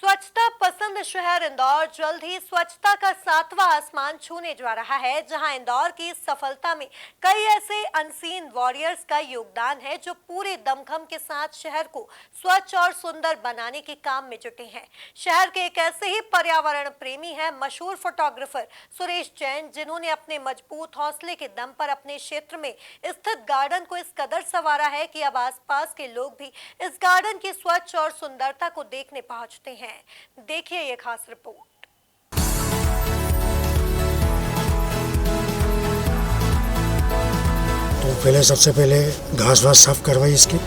स्वच्छता पसंद शहर इंदौर जल्द ही स्वच्छता का सातवां आसमान छूने जा रहा है, जहां इंदौर की सफलता में कई ऐसे अनसीन वॉरियर्स का योगदान है जो पूरे दमखम के साथ शहर को स्वच्छ और सुंदर बनाने के काम में जुटे हैं। शहर के एक ऐसे ही पर्यावरण प्रेमी हैं मशहूर फोटोग्राफर सुरेश जैन, जिन्होंने अपने मजबूत हौसले के दम पर अपने क्षेत्र में स्थित गार्डन को इस कदर संवारा है कि अब आसपास के लोग भी इस गार्डन की स्वच्छ और सुंदरता को देखने पहुंचते हैं। देखिए ये खास रिपोर्ट। तो पहले सबसे पहले घास वास साफ करवाई इसकी।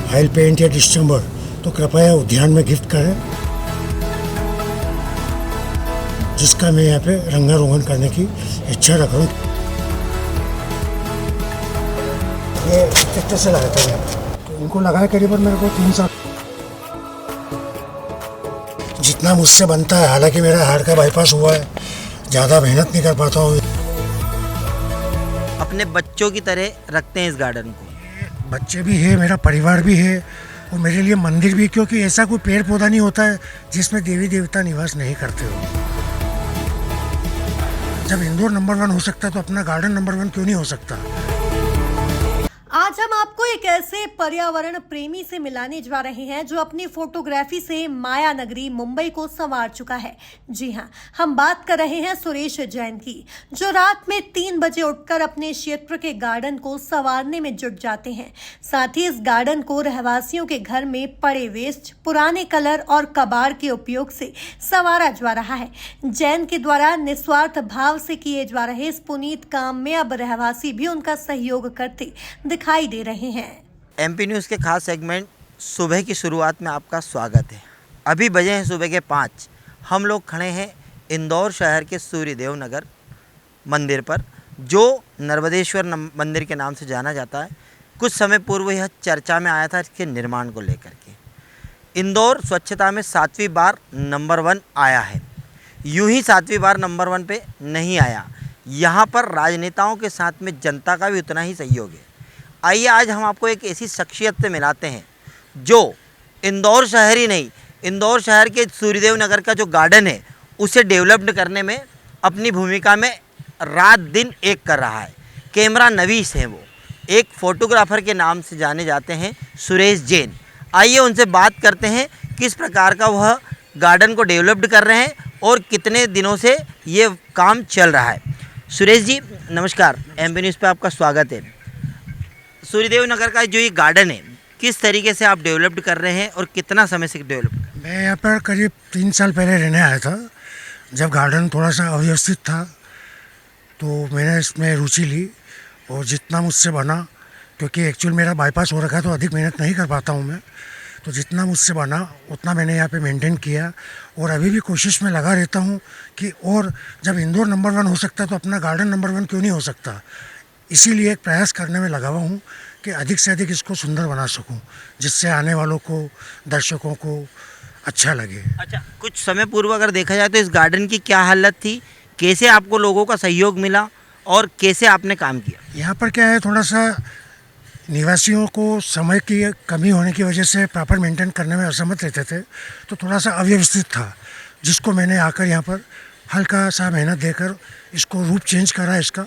ऑयल पेंट या डिस्टेंबर तो कृपया उद्यान में गिफ्ट करें, जिसका मैं यहाँ पे रंगारोगन करने की इच्छा रख रहा हूँ। ये ट्रैक्टर से लगाते हैं, तो इनको लगाए करीबन मेरे को 3 साल। जितना मुझसे बनता है, हालांकि मेरा हार्ट का बाईपास हुआ है, ज़्यादा मेहनत नहीं कर पाता हूँ। अपने बच्चों की तरह रखते हैं इस गार्डन को। बच्चे भी है, मेरा परिवार भी है और मेरे लिए मंदिर भी, क्योंकि ऐसा कोई पेड़ पौधा नहीं होता है जिसमें देवी देवता निवास नहीं करते हो। जब इंदौर नंबर 1 हो सकता है तो अपना गार्डन नंबर 1 क्यों नहीं हो सकता। आज हम आपको एक ऐसे पर्यावरण प्रेमी से मिलाने जा रहे हैं जो अपनी फोटोग्राफी से माया नगरी मुंबई को संवार चुका है। जी हां, हम बात कर रहे हैं सुरेश जैन की, जो रात में 3 बजे उठकर अपने क्षेत्र के गार्डन को संवारने में जुट जाते हैं। साथ ही इस गार्डन को रहवासियों के घर में पड़े वेस्ट, पुराने कलर और कबाड़ के उपयोग से संवारा जा रहा है। जैन के द्वारा निस्वार्थ भाव से किए जा रहे इस पुनीत काम में अब रहवासी भी उनका सहयोग करते दिखाई दे रहे हैं। एमपी न्यूज़ के खास सेगमेंट सुबह की शुरुआत में आपका स्वागत है। अभी बजे हैं सुबह के 5। हम लोग खड़े हैं इंदौर शहर के सूर्यदेव नगर मंदिर पर, जो नर्मदेश्वर मंदिर के नाम से जाना जाता है। कुछ समय पूर्व यह चर्चा में आया था इसके निर्माण को लेकर के। इंदौर स्वच्छता में 7वीं बार नंबर 1 आया है। यूं ही 7वीं बार नंबर 1 पे नहीं आया, यहाँ पर राजनेताओं के साथ में जनता का भी उतना ही सहयोग है। आइए आज हम आपको एक ऐसी शख्सियत से मिलाते हैं जो इंदौर शहर ही नहीं, इंदौर शहर के सूर्यदेव नगर का जो गार्डन है उसे डेवलप्ड करने में अपनी भूमिका में रात दिन एक कर रहा है। कैमरा नवीस है, वो एक फ़ोटोग्राफ़र के नाम से जाने जाते हैं सुरेश जैन। आइए उनसे बात करते हैं किस प्रकार का वह गार्डन को डेवलप्ड कर रहे हैं और कितने दिनों से ये काम चल रहा है। सुरेश जी नमस्कार, एमपी न्यूज़ पे आपका स्वागत है। सूर्यदेव नगर का जो ये गार्डन है, किस तरीके से आप डेवलप्ड कर रहे हैं और कितना समय से डेवलप? मैं यहाँ पर करीब 3 साल पहले रहने आया था। जब गार्डन थोड़ा सा अव्यवस्थित था तो मैंने इसमें रुचि ली और जितना मुझसे बना, क्योंकि एक्चुअल मेरा बाईपास हो रखा है तो अधिक मेहनत नहीं कर पाता हूँ मैं, तो जितना मुझसे बना उतना मैंने यहाँ पे मेंटेन किया और अभी भी कोशिश में लगा रहता हूँ कि और जब इंदौर नंबर 1 हो सकता है तो अपना गार्डन नंबर 1 क्यों नहीं हो सकता। इसीलिए एक प्रयास करने में लगा हुआ हूँ कि अधिक से अधिक इसको सुंदर बना सकूँ, जिससे आने वालों को, दर्शकों को अच्छा लगे। अच्छा, कुछ समय पूर्व अगर देखा जाए तो इस गार्डन की क्या हालत थी, कैसे आपको लोगों का सहयोग मिला और कैसे आपने काम किया? यहाँ पर क्या है, थोड़ा सा निवासियों को समय की कमी होने की वजह से प्रॉपर मेंटेन करने में असमर्थ रहते थे, तो थोड़ा सा अव्यवस्थित था, जिसको मैंने आकर यहाँ पर हल्का सा मेहनत देकर इसको रूप चेंज करा इसका,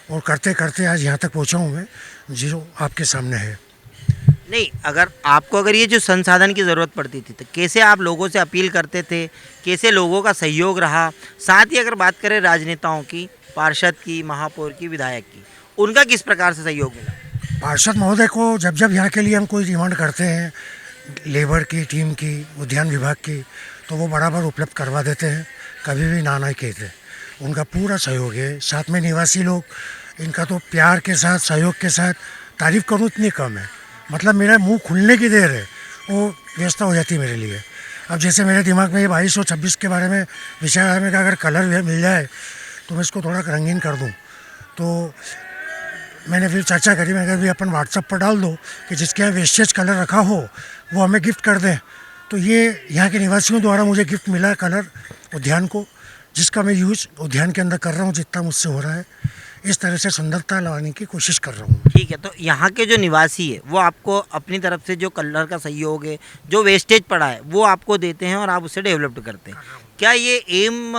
और करते करते आज यहाँ तक पहुँचा हूँ मैं, जो आपके सामने है। नहीं, अगर ये जो संसाधन की ज़रूरत पड़ती थी तो कैसे आप लोगों से अपील करते थे, कैसे लोगों का सहयोग रहा? साथ ही अगर बात करें राजनेताओं की, पार्षद की, महापौर की, विधायक की, उनका किस प्रकार से सहयोग मिला? पार्षद महोदय को जब जब यहाँ के लिए हम कोई डिमांड करते हैं, लेबर की टीम की, उद्यान विभाग की, तो वो बराबर उपलब्ध करवा देते हैं, कभी भी ना नहीं कहते। उनका पूरा सहयोग है। साथ में निवासी लोग, इनका तो प्यार के साथ, सहयोग के साथ, तारीफ़ करूँ इतनी कम है। मतलब मेरा मुंह खुलने की देर है, वो व्यवस्था हो जाती है मेरे लिए। अब जैसे मेरे दिमाग में ये 2226 के बारे में विचार आया, मैं अगर कलर मिल जाए तो मैं इसको थोड़ा रंगीन कर दूँ। तो मैंने फिर चर्चा करी, मैं कहा अपन व्हाट्सएप पर डाल दो कि जिसके यहाँ वेस्टेज कलर रखा हो वो हमें गिफ्ट कर दें। तो ये यहाँ के निवासियों द्वारा मुझे गिफ्ट मिला कलर उद्यान को, जिसका मैं यूज उद्यान के अंदर कर रहा हूँ जितना मुझसे हो रहा है। इस तरह से सुंदरता लाने की कोशिश कर रहा हूँ। ठीक है, तो यहाँ के जो निवासी है वो आपको अपनी तरफ से जो कलर का सहयोग है, जो वेस्टेज पड़ा है, वो आपको देते हैं और आप उसे डेवलप करते हैं। क्या ये एम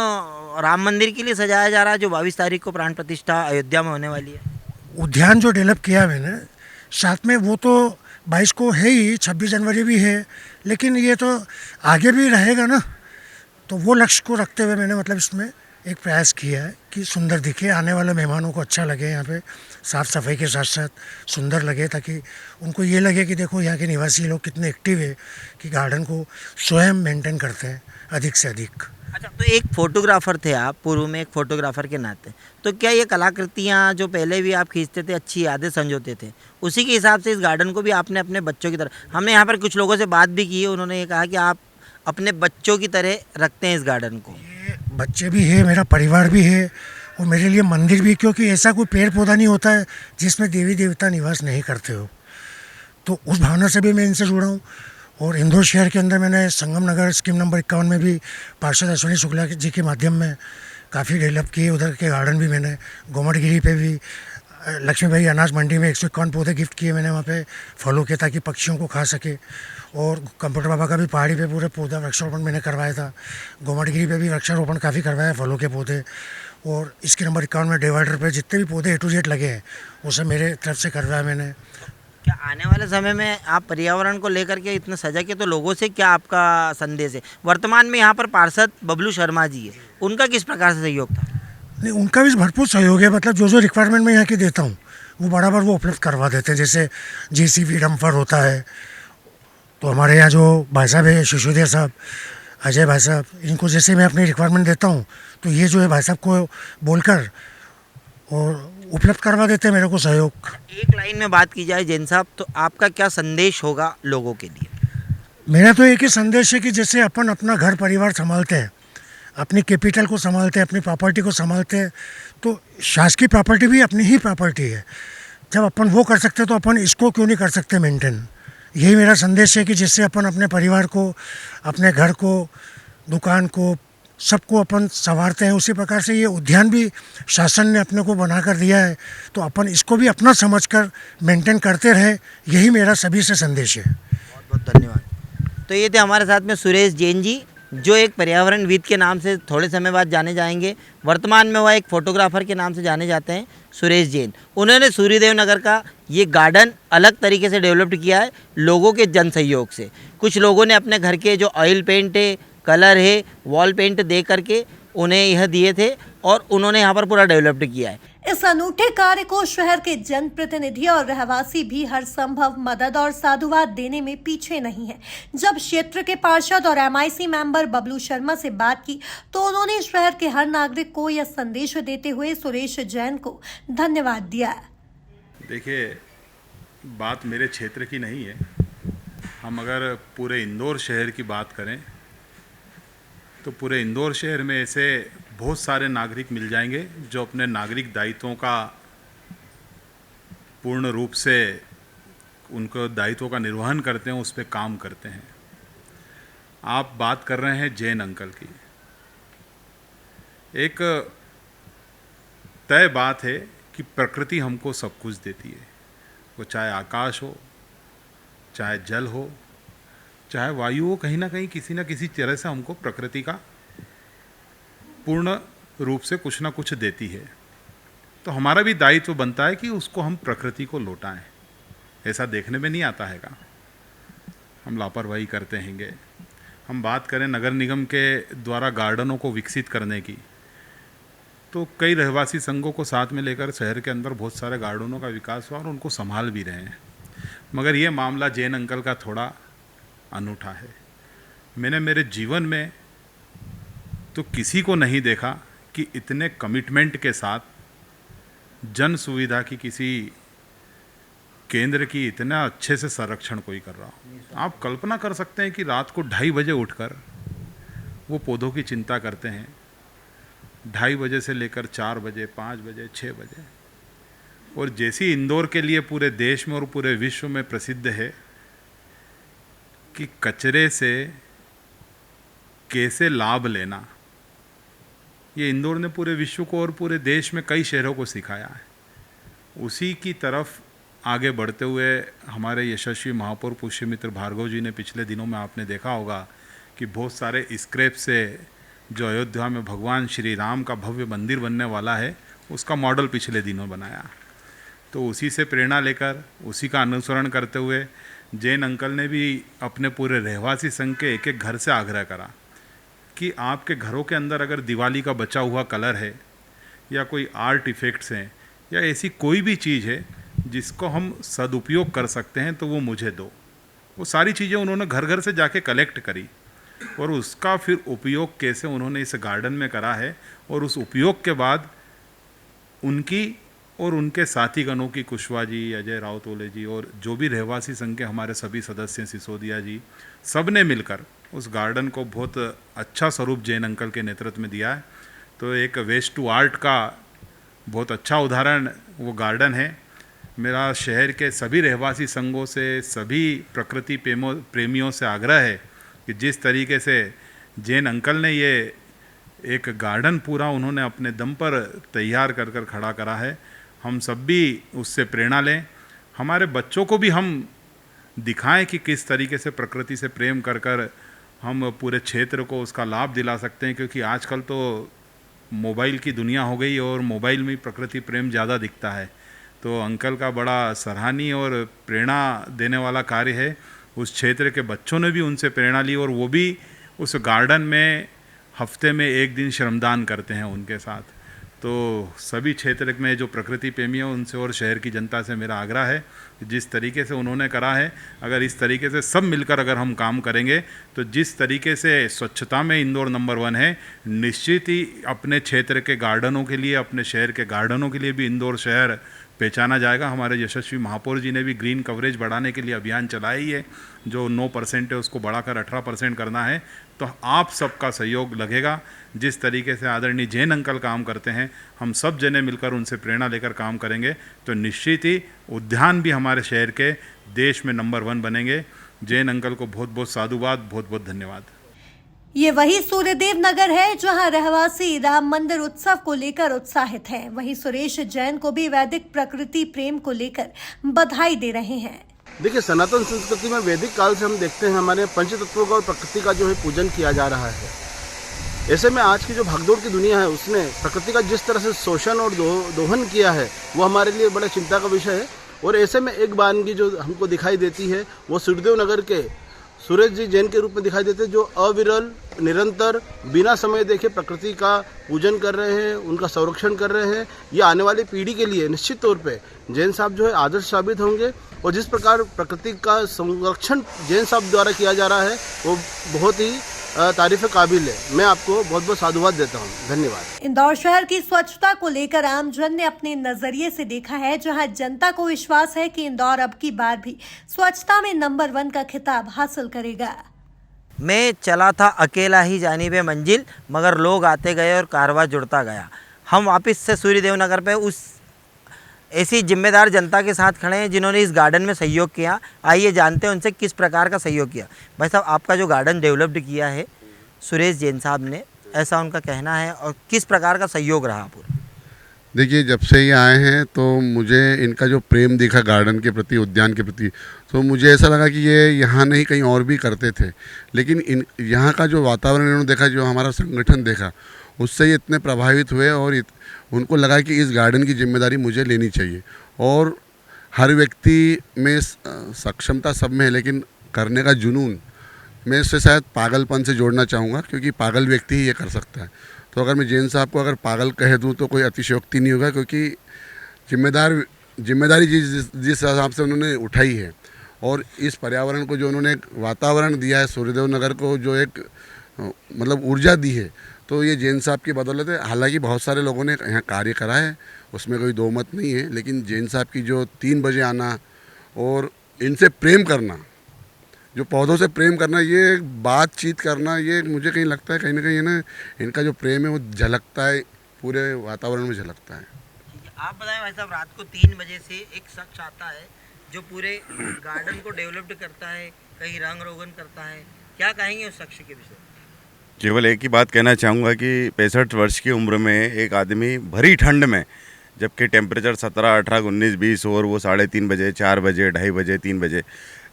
राम मंदिर के लिए सजाया जा रहा है जो 22 तारीख को प्राण प्रतिष्ठा अयोध्या में होने वाली है? उद्यान जो डेवलप किया मैंने साथ में, वो तो 22 को है ही, 26 जनवरी भी है, लेकिन ये तो आगे भी रहेगा ना। तो वो लक्ष्य को रखते हुए मैंने मतलब इसमें एक प्रयास किया है कि सुंदर दिखे, आने वाले मेहमानों को अच्छा लगे, यहाँ पे साफ़ सफाई के साथ साथ सुंदर लगे, ताकि उनको ये लगे कि देखो यहाँ के निवासी लोग कितने एक्टिव है कि गार्डन को स्वयं मेंटेन करते हैं अधिक से अधिक। अच्छा, तो एक फोटोग्राफर थे आप, पूर्व में एक फोटोग्राफर के नाते, तो क्या ये कलाकृतियाँ जो पहले भी आप खींचते थे, अच्छी यादें संजोते थे, उसी के हिसाब से इस गार्डन को भी आपने अपने बच्चों की तरह, हमने यहाँ पर कुछ लोगों से बात भी की है, उन्होंने ये कहा कि आप अपने बच्चों की तरह रखते हैं इस गार्डन को? ये बच्चे भी है, मेरा परिवार भी है, और मेरे लिए मंदिर भी, क्योंकि ऐसा कोई पेड़ पौधा नहीं होता है जिसमें देवी देवता निवास नहीं करते हो। तो उस भावना से भी मैं इनसे जुड़ा हूँ। और इंदौर शहर के अंदर मैंने संगम नगर स्कीम नंबर 51 में भी पार्षद अश्विनी शुक्ला जी के माध्यम में काफ़ी डेवलप किए। उधर के गार्डन भी मैंने, गोमटगिरी पे भी लक्ष्मीबाई अनाज मंडी में 151 पौधे गिफ्ट किए मैंने वहाँ पे फलों के, ताकि पक्षियों को खा सके। और कंप्यूटर बाबा का भी पहाड़ी पे पूरे पौधा वृक्षारोपण मैंने करवाया था। गोमटगिरी पे भी वृक्षारोपण काफ़ी करवाया, फलों के पौधे। और इसके नंबर 51 में डिवाइडर पे जितने भी पौधे A to Z लगे हैं वो सब मेरे तरफ से करवाया मैंने। क्या आने वाले समय में आप पर्यावरण को लेकर के इतने सजग है, तो लोगों से क्या आपका संदेश है? वर्तमान में यहाँ पर पार्षद बबलू शर्मा जी है, उनका किस प्रकार से सहयोग था? नहीं, उनका भी भरपूर सहयोग है। मतलब जो जो रिक्वायरमेंट मैं यहाँ की देता हूँ वो बराबर वो उपलब्ध करवा देते हैं। जैसे JCB डम्पर होता है, तो हमारे यहाँ जो भाई साहब है, शिशुदेव साहब, अजय भाई साहब, इनको जैसे मैं अपनी रिक्वायरमेंट देता हूँ तो ये जो है भाई साहब को बोलकर और उपलब्ध करवा देते हैं मेरे को सहयोग। एक लाइन में बात की जाए जैन साहब, तो आपका क्या संदेश होगा लोगों के लिए? मेरा तो एक ही संदेश है कि जैसे अपन अपना घर परिवार संभालते हैं, अपनी कैपिटल को संभालते हैं, अपनी प्रॉपर्टी को संभालते हैं, तो शासकीय प्रॉपर्टी भी अपनी ही प्रॉपर्टी है। जब अपन वो कर सकते हैं तो अपन इसको क्यों नहीं कर सकते मेंटेन। यही मेरा संदेश है कि जिससे अपन अपने परिवार को, अपने घर को, दुकान को, सबको अपन संवारते हैं, उसी प्रकार से ये उद्यान भी शासन ने अपने को बना कर दिया है, तो अपन इसको भी अपना समझकर मेंटेन करते रहे। यही मेरा सभी से संदेश है। बहुत बहुत धन्यवाद। तो ये थे हमारे साथ में सुरेश जैन जी, जो एक पर्यावरणविद के नाम से थोड़े समय बाद जाने जाएंगे। वर्तमान में वह एक फोटोग्राफर के नाम से जाने जाते हैं, सुरेश जैन। उन्होंने सूर्यदेव नगर का ये गार्डन अलग तरीके से डेवलप्ड किया है लोगों के जन सहयोग से। कुछ लोगों ने अपने घर के जो ऑयल पेंट है, कलर है, वॉल पेंट दे करके उन्हें यह दिए थे और उन्होंने यहाँ पर पूरा डेवलप्ड किया है। इस अनूठे कार्य को शहर के जनप्रतिनिधि और रहवासी भी हर संभव मदद और साधुवाद देने में पीछे नहीं है। जब क्षेत्र के पार्षद और MIC मेंबर बबलू शर्मा से बात की तो उन्होंने शहर के हर नागरिक को यह संदेश देते हुए सुरेश जैन को धन्यवाद दिया। देखिए, बात मेरे क्षेत्र की नहीं है। हम अगर पूरे इंदौर शहर की बात करें तो पूरे इंदौर शहर में ऐसे बहुत सारे नागरिक मिल जाएंगे जो अपने नागरिक दायित्वों का पूर्ण रूप से उनको दायित्वों का निर्वहन करते हैं, उस पर काम करते हैं। आप बात कर रहे हैं जैन अंकल की। एक तय बात है कि प्रकृति हमको सब कुछ देती है, वो चाहे आकाश हो, चाहे जल हो, चाहे वायु हो, कहीं ना कहीं किसी न किसी तरह से हमको प्रकृति का पूर्ण रूप से कुछ ना कुछ देती है। तो हमारा भी दायित्व बनता है कि उसको हम प्रकृति को लौटाएं। ऐसा देखने में नहीं आता हैगा, हम लापरवाही करते हैंगे। हम बात करें नगर निगम के द्वारा गार्डनों को विकसित करने की, तो कई रहवासी संघों को साथ में लेकर शहर के अंदर बहुत सारे गार्डनों का विकास हुआ और उनको संभाल भी रहे हैं। मगर ये मामला जैन अंकल का थोड़ा अनूठा है। मैंने मेरे जीवन में तो किसी को नहीं देखा कि इतने कमिटमेंट के साथ जन सुविधा की किसी केंद्र की इतना अच्छे से संरक्षण कोई कर रहा हो। आप कल्पना कर सकते हैं कि रात को 2:30 बजे उठकर वो पौधों की चिंता करते हैं, 2:30 बजे से लेकर 4 बजे, 5 बजे, 6 बजे। और जैसी इंदौर के लिए पूरे देश में और पूरे विश्व में प्रसिद्ध है कि कचरे से कैसे लाभ लेना, ये इंदौर ने पूरे विश्व को और पूरे देश में कई शहरों को सिखाया है। उसी की तरफ आगे बढ़ते हुए हमारे यशस्वी महापौर पुष्यमित्र भार्गव जी ने पिछले दिनों में आपने देखा होगा कि बहुत सारे स्क्रैप से जो अयोध्या में भगवान श्री राम का भव्य मंदिर बनने वाला है उसका मॉडल पिछले दिनों बनाया। तो उसी से प्रेरणा लेकर उसी का अनुसरण करते हुए जैन अंकल ने भी अपने पूरे रहवासी संघ के एक एक घर से आग्रह करा कि आपके घरों के अंदर अगर दिवाली का बचा हुआ कलर है या कोई आर्ट इफ़ेक्ट्स हैं या ऐसी कोई भी चीज़ है जिसको हम सदुपयोग कर सकते हैं तो वो मुझे दो। वो सारी चीज़ें उन्होंने घर घर से जाके कलेक्ट करी और उसका फिर उपयोग कैसे उन्होंने इस गार्डन में करा है और उस उपयोग के बाद उनकी और उनके साथीगणों की, कुशवाहा जी, अजय रावतोले जी और जो भी रहवासी संघ के हमारे सभी सदस्य, सिसोदिया जी, सब ने मिलकर उस गार्डन को बहुत अच्छा स्वरूप जैन अंकल के नेतृत्व में दिया है। तो एक वेस्ट टू आर्ट का बहुत अच्छा उदाहरण वो गार्डन है। मेरा शहर के सभी रहवासी संघों से, सभी प्रकृति प्रेमियों से आग्रह है कि जिस तरीके से जैन अंकल ने ये एक गार्डन पूरा उन्होंने अपने दम पर तैयार कर कर खड़ा करा है, हम सब भी उससे प्रेरणा लें। हमारे बच्चों को भी हम दिखाएं कि किस तरीके से प्रकृति से प्रेम कर कर हम पूरे क्षेत्र को उसका लाभ दिला सकते हैं, क्योंकि आजकल तो मोबाइल की दुनिया हो गई और मोबाइल में प्रकृति प्रेम ज़्यादा दिखता है। तो अंकल का बड़ा सराहनीय और प्रेरणा देने वाला कार्य है। उस क्षेत्र के बच्चों ने भी उनसे प्रेरणा ली और वो भी उस गार्डन में हफ्ते में एक दिन श्रमदान करते हैं उनके साथ। तो सभी क्षेत्र में जो प्रकृति प्रेमी हैं उनसे और शहर की जनता से मेरा आग्रह है कि जिस तरीके से उन्होंने करा है, अगर इस तरीके से सब मिलकर अगर हम काम करेंगे तो जिस तरीके से स्वच्छता में इंदौर नंबर 1 है, निश्चित ही अपने क्षेत्र के गार्डनों के लिए, अपने शहर के गार्डनों के लिए भी इंदौर शहर पहचाना जाएगा। हमारे यशस्वी महापौर जी ने भी ग्रीन कवरेज बढ़ाने के लिए अभियान चलाया ही है, जो 9% है उसको बढ़ाकर 18% करना है। तो आप सबका सहयोग लगेगा। जिस तरीके से आदरणीय जैन अंकल काम करते हैं, हम सब जने मिलकर उनसे प्रेरणा लेकर काम करेंगे तो निश्चित ही उद्यान भी हमारे शहर के देश में नंबर 1 बनेंगे। जैन अंकल को बहुत बहुत साधुवाद, बहुत बहुत धन्यवाद। ये वही सूर्यदेव नगर है जहां रहवासी राम मंदिर उत्सव को लेकर उत्साहित हैं। वहीं सुरेश जैन को भी वैदिक प्रकृति प्रेम को लेकर बधाई दे रहे हैं। देखिए, सनातन संस्कृति में वैदिक काल से हम देखते हैं हमारे पंचतत्वों का और प्रकृति का जो है पूजन किया जा रहा है। ऐसे में आज की जो भागदौड़ की दुनिया है उसने प्रकृति का जिस तरह से शोषण और दोहन किया है वो हमारे लिए बड़ा चिंता का विषय है। और ऐसे में एक वानगी जो हमको दिखाई देती है वो सूर्यदेव नगर के सुरेश जी जैन के रूप में दिखाई देते हैं, जो अविरल निरंतर बिना समय देखे प्रकृति का पूजन कर रहे हैं, उनका संरक्षण कर रहे हैं। ये आने वाली पीढ़ी के लिए निश्चित तौर पे जैन साहब जो है आदर्श साबित होंगे। और जिस प्रकार प्रकृति का संरक्षण जैन साहब द्वारा किया जा रहा है वो बहुत ही तारीफ काबिल है। मैं आपको बहुत बहुत साधुवाद देता हूँ। धन्यवाद। इंदौर शहर की स्वच्छता को लेकर आमजन ने अपने नजरिए से देखा है, जहां जनता को विश्वास है कि इंदौर अब की बार भी स्वच्छता में नंबर 1 का खिताब हासिल करेगा। मैं चला था अकेला ही जानिबे मंजिल, मगर लोग आते गए और कारवां जुड़ता गया। हम वापस से सूर्यदेव नगर पे उस ऐसी जिम्मेदार जनता के साथ खड़े हैं जिन्होंने इस गार्डन में सहयोग किया। आइए जानते हैं उनसे किस प्रकार का सहयोग किया। भाई साहब, आपका जो गार्डन डेवलप्ड किया है सुरेश जैन साहब ने, ऐसा उनका कहना है, और किस प्रकार का सहयोग रहा पूरा? देखिए, जब से ये आए हैं तो मुझे इनका जो प्रेम दिखा गार्डन के प्रति, उद्यान के प्रति, तो मुझे ऐसा लगा कि ये यहाँ नहीं कहीं और भी करते थे। लेकिन यहाँ का जो वातावरण इन्होंने देखा, जो हमारा संगठन देखा, उससे ये इतने प्रभावित हुए और उनको लगा कि इस गार्डन की जिम्मेदारी मुझे लेनी चाहिए। और हर व्यक्ति में सक्षमता सब में है, लेकिन करने का जुनून मैं इससे शायद पागलपन से जोड़ना चाहूँगा, क्योंकि पागल व्यक्ति ही ये कर सकता है। तो अगर मैं जैन साहब को अगर पागल कह दूँ तो कोई अतिशयोक्ति नहीं होगा, क्योंकि जिम्मेदारी जिस हिसाब से उन्होंने उठाई है और इस पर्यावरण को जो उन्होंने एक वातावरण दिया है, सूर्यदेव नगर को जो एक मतलब ऊर्जा दी है, तो ये जैन साहब की बदौलत है। हालांकि बहुत सारे लोगों ने यहाँ कार्य करा है, उसमें कोई दो मत नहीं है, लेकिन जैन साहब की जो 3 बजे आना और इनसे प्रेम करना, जो पौधों से प्रेम करना, ये बातचीत करना, ये मुझे कहीं लगता है कहीं ना कहीं ना इनका जो प्रेम है वो झलकता है, पूरे वातावरण में झलकता है। आप बताएं भाई साहब, रात को 3 बजे से एक शख्स आता है जो पूरे गार्डन को डेवलप्ड करता है, कहीं रंग रोगन करता है, क्या कहेंगे उस शख्स के विषय? केवल एक ही बात कहना चाहूँगा कि 65 वर्ष की उम्र में एक आदमी भरी ठंड में, जबकि टेम्परेचर 17, 18, 19, 20 और वो 3:30 बजे, 4 बजे, 2:30 बजे, 3 बजे,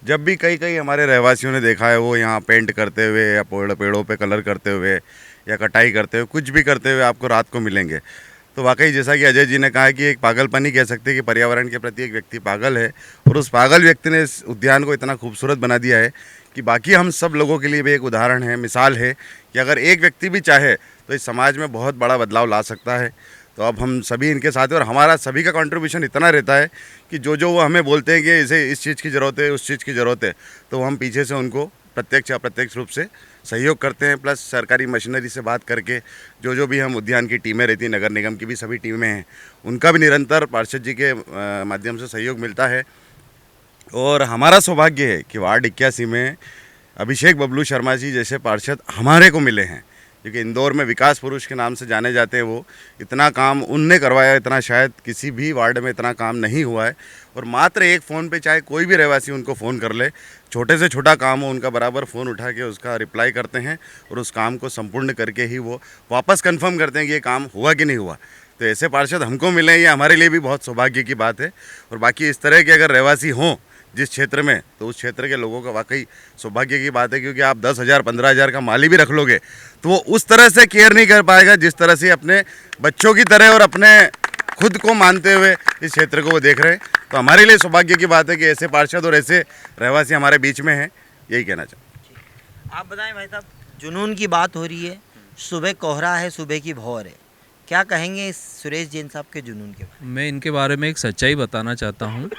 जब भी कई हमारे रहवासियों ने देखा है वो यहाँ पेंट करते हुए या पेड़ों पे कलर करते हुए या कटाई करते हुए, कुछ भी करते हुए आपको रात को मिलेंगे। तो वाकई जैसा कि अजय जी ने कहा कि एक पागलपन ही कह सकते हैं कि पर्यावरण के प्रति एक व्यक्ति पागल है, और उस पागल व्यक्ति ने इस उद्यान को इतना खूबसूरत बना दिया है कि बाकी हम सब लोगों के लिए भी एक उदाहरण है, मिसाल है कि अगर एक व्यक्ति भी चाहे तो इस समाज में बहुत बड़ा बदलाव ला सकता है। तो अब हम सभी इनके साथ हैं और हमारा सभी का कंट्रीब्यूशन इतना रहता है कि जो वो हमें बोलते हैं कि इसे इस चीज़ की ज़रूरत है, उस चीज़ की ज़रूरत है, तो हम पीछे से उनको प्रत्यक्ष अप्रत्यक्ष रूप से सहयोग करते हैं। प्लस सरकारी मशीनरी से बात करके जो भी हम उद्यान की टीमें रहती हैं, नगर निगम की भी सभी टीमें हैं, उनका भी निरंतर पार्षद जी के माध्यम से सहयोग मिलता है। और हमारा सौभाग्य है कि वार्ड 81 में अभिषेक बबलू शर्मा जी जैसे पार्षद हमारे को मिले हैं, क्योंकि इंदौर में विकास पुरुष के नाम से जाने जाते हैं। वो इतना काम उनने करवाया, इतना शायद किसी भी वार्ड में इतना काम नहीं हुआ है। और मात्र एक फ़ोन पे चाहे कोई भी रहवासी उनको फ़ोन कर ले, छोटे से छोटा काम हो, उनका बराबर फ़ोन उठा के उसका रिप्लाई करते हैं और उस काम को संपूर्ण करके ही वो वापस कंफर्म करते हैं कि ये काम हुआ कि नहीं हुआ। तो ऐसे पार्षद हमको मिले, ये हमारे लिए भी बहुत सौभाग्य की बात है। और बाकी इस तरह के अगर रहवासी हों जिस क्षेत्र में, तो उस क्षेत्र के लोगों का वाकई सौभाग्य की बात है, क्योंकि आप 10,000 15,000 का माली भी रख लोगे तो वो उस तरह से केयर नहीं कर पाएगा जिस तरह से अपने बच्चों की तरह और अपने खुद को मानते हुए इस क्षेत्र को वो देख रहे हैं। तो हमारे लिए सौभाग्य की बात है कि ऐसे पार्षद और ऐसे रहवासी हमारे बीच में हैं, यही कहना चाहूँ। आप बताएं भाई साहब, जुनून की बात हो रही है, सुबह कोहरा है, सुबह की भौर है, क्या कहेंगे इस सुरेश जैन साहब के जुनून के बारे में? मैं इनके बारे में एक सच्चाई बताना चाहता हूँ।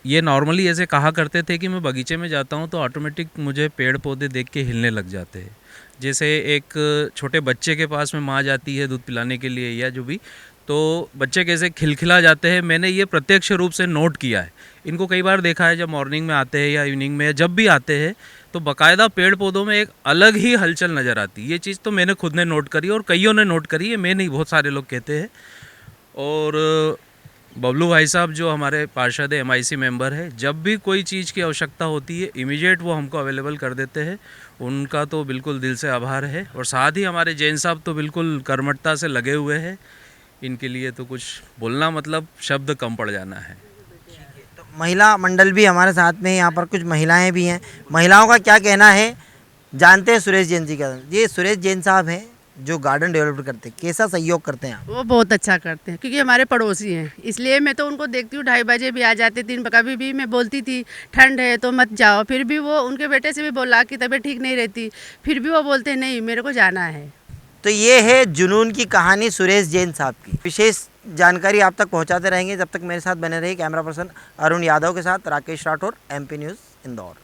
ये नॉर्मली ऐसे कहा करते थे कि मैं बगीचे में जाता हूँ तो ऑटोमेटिक मुझे पेड़ पौधे देख के हिलने लग जाते हैं। जैसे एक छोटे बच्चे के पास में माँ जाती है दूध पिलाने के लिए या जो भी, तो बच्चे कैसे खिलखिला जाते हैं, मैंने ये प्रत्यक्ष रूप से नोट किया है। इनको कई बार देखा है, जब मॉर्निंग में आते हैं या इवनिंग में, जब भी आते हैं तो बाकायदा पेड़ पौधों में एक अलग ही हलचल नज़र आती है। ये चीज़ तो मैंने खुद ने नोट करी और कईयों ने नोट करी है, मैं नहीं, बहुत सारे लोग कहते हैं। और बबलू भाई साहब जो हमारे पार्षद MIC मेंबर है, जब भी कोई चीज़ की आवश्यकता होती है इमीडिएट वो हमको अवेलेबल कर देते हैं, उनका तो बिल्कुल दिल से आभार है। और साथ ही हमारे जैन साहब तो बिल्कुल कर्मठता से लगे हुए हैं, इनके लिए तो कुछ बोलना मतलब शब्द कम पड़ जाना है। तो महिला मंडल भी हमारे साथ में, यहाँ पर कुछ महिलाएं भी हैं, महिलाओं का क्या कहना है जानते हैं सुरेश जैन जी का। ये सुरेश जैन साहब हैं जो गार्डन डेवलप करते हैं, कैसा सहयोग करते हैं आप? वो बहुत अच्छा करते हैं क्योंकि हमारे पड़ोसी हैं, इसलिए मैं तो उनको देखती हूँ। 2:30 बजे भी आ जाते, 3 कभी भी मैं बोलती थी ठंड है तो मत जाओ, फिर भी वो, उनके बेटे से भी बोला कि तबीयत ठीक नहीं रहती, फिर भी वो बोलते नहीं मेरे को जाना है। तो ये है जुनून की कहानी सुरेश जैन साहब की। विशेष जानकारी आप तक पहुँचाते रहेंगे, जब तक मेरे साथ बने रहिए। कैमरा पर्सन अरुण यादव के साथ राकेश राठौर, MP न्यूज़ इंदौर।